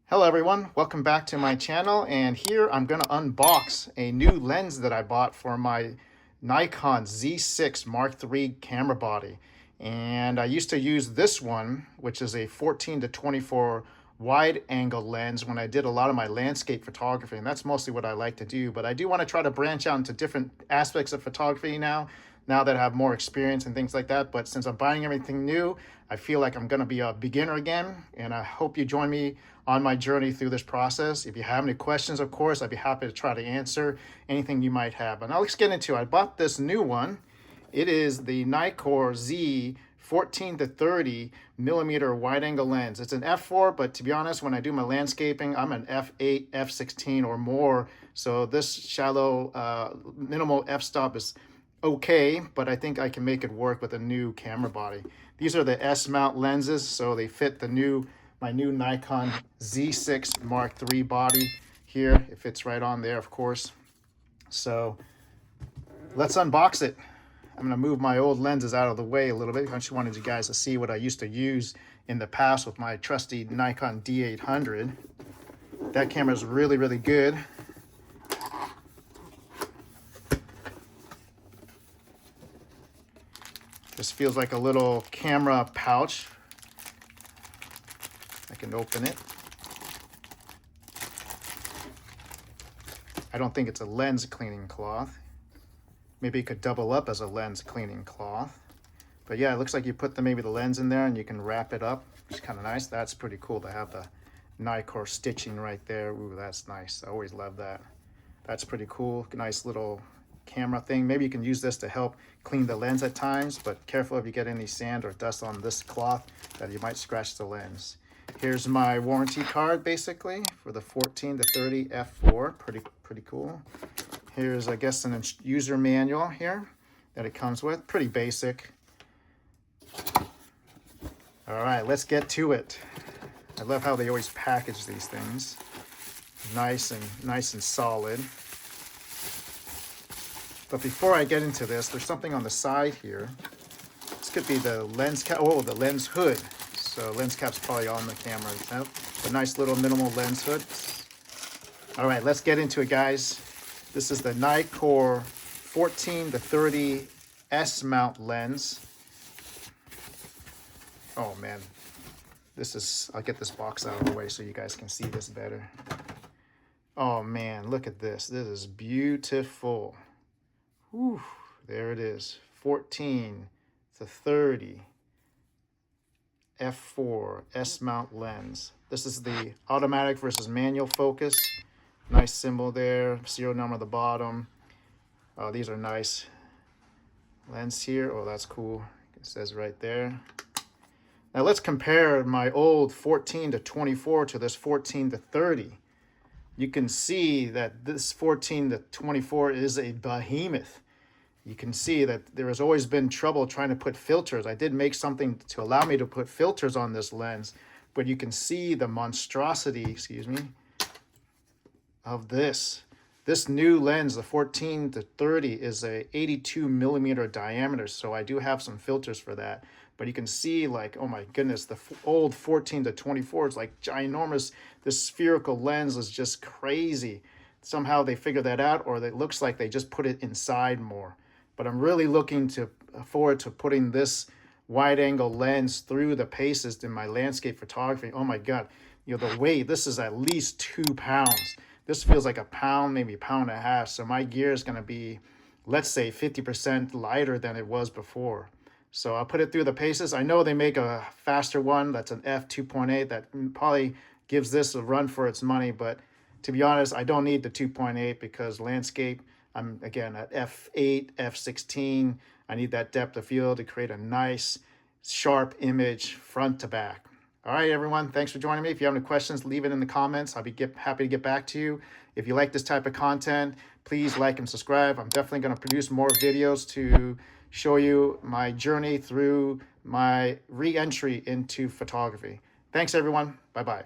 Hello everyone, welcome back to my channel, and here I'm going to unbox a new lens that I bought for my Nikon Z6 Mark III camera body. And I used to use this one, which is a 14 to 24 wide angle lens when I did a lot of my landscape photography, and that's mostly what I like to do. But I do want to try to branch out into different aspects of photography now that I have more experience and things like that. But since I'm buying everything new, I feel like I'm going to be a beginner again, and I hope you join me on my journey through this process. If you have any questions, of course, I'd be happy to try to answer anything you might have. But now let's get into it. I bought this new one. It is the Nikkor Z 14 to 30 millimeter wide angle lens. It's an f4, but to be honest, when I do my landscaping, I'm an f8, f16 or more. So this shallow minimal f-stop is okay, but I think I can make it work with a new camera body. These are the S-mount lenses, so they fit my new Nikon Z6 Mark III body here. It fits right on there, of course. So let's unbox it. I'm going to move my old lenses out of the way a little bit. I just wanted you guys to see what I used to use in the past with my trusty Nikon D800. That camera is really, really good. This feels like a little camera pouch. I can open it. I don't think it's a lens cleaning cloth. Maybe it could double up as a lens cleaning cloth. But yeah, it looks like you put maybe the lens in there and you can wrap it up. It's kind of nice. That's pretty cool to have the Nikkor stitching right there. Ooh, that's nice. I always love that. That's pretty cool. Nice little camera thing. Maybe you can use this to help clean the lens at times, but careful if you get any sand or dust on this cloth that you might scratch the lens. Here's my warranty card basically for the 14 to 30 f4. Pretty cool. Here's, I guess, an user manual here that it comes with. Pretty basic. All right, let's get to it. I love how they always package these things. Nice and solid. But before I get into this, there's something on the side here. This could be the lens cap. Oh, the lens hood. So lens cap's probably on the camera. A nice little minimal lens hood. All right, let's get into it, guys. This is the Nikkor 14 to 30 S-mount lens. Oh man, I'll get this box out of the way so you guys can see this better. Oh man, look at this. This is beautiful. Whew, there it is. 14 to 30 f4 S-mount lens. This is the automatic versus manual focus. Nice symbol there, serial number at the bottom. Oh, these are nice. Lens here, oh, that's cool. It says right there. Now let's compare my old 14 to 24 to this 14 to 30. You can see that this 14 to 24 is a behemoth. You can see that there has always been trouble trying to put filters. I did make something to allow me to put filters on this lens, but you can see the monstrosity, excuse me, of this. This new lens, the 14 to 30, is a 82 millimeter diameter, so I do have some filters for that. But you can see, like, oh my goodness, the old 14 to 24 is like ginormous. This spherical lens is just crazy. Somehow they figured that out, or it looks like they just put it inside more. But I'm really looking forward to putting this wide angle lens through the paces in my landscape photography. Oh my God, you know, the weight, this is at least 2 pounds. This feels like a pound, maybe a pound and a half. So my gear is gonna be, let's say 50% lighter than it was before. So I'll put it through the paces. I know they make a faster one that's an f2.8 that probably gives this a run for its money, but to be honest, I don't need the 2.8 because landscape, I'm again at f8, f16. I need that depth of field to create a nice, sharp image front to back. All right, everyone, thanks for joining me. If you have any questions, leave it in the comments. I'll be happy to get back to you. If you like this type of content, please like and subscribe. I'm definitely going to produce more videos to show you my journey through my re-entry into photography. Thanks, everyone. Bye-bye.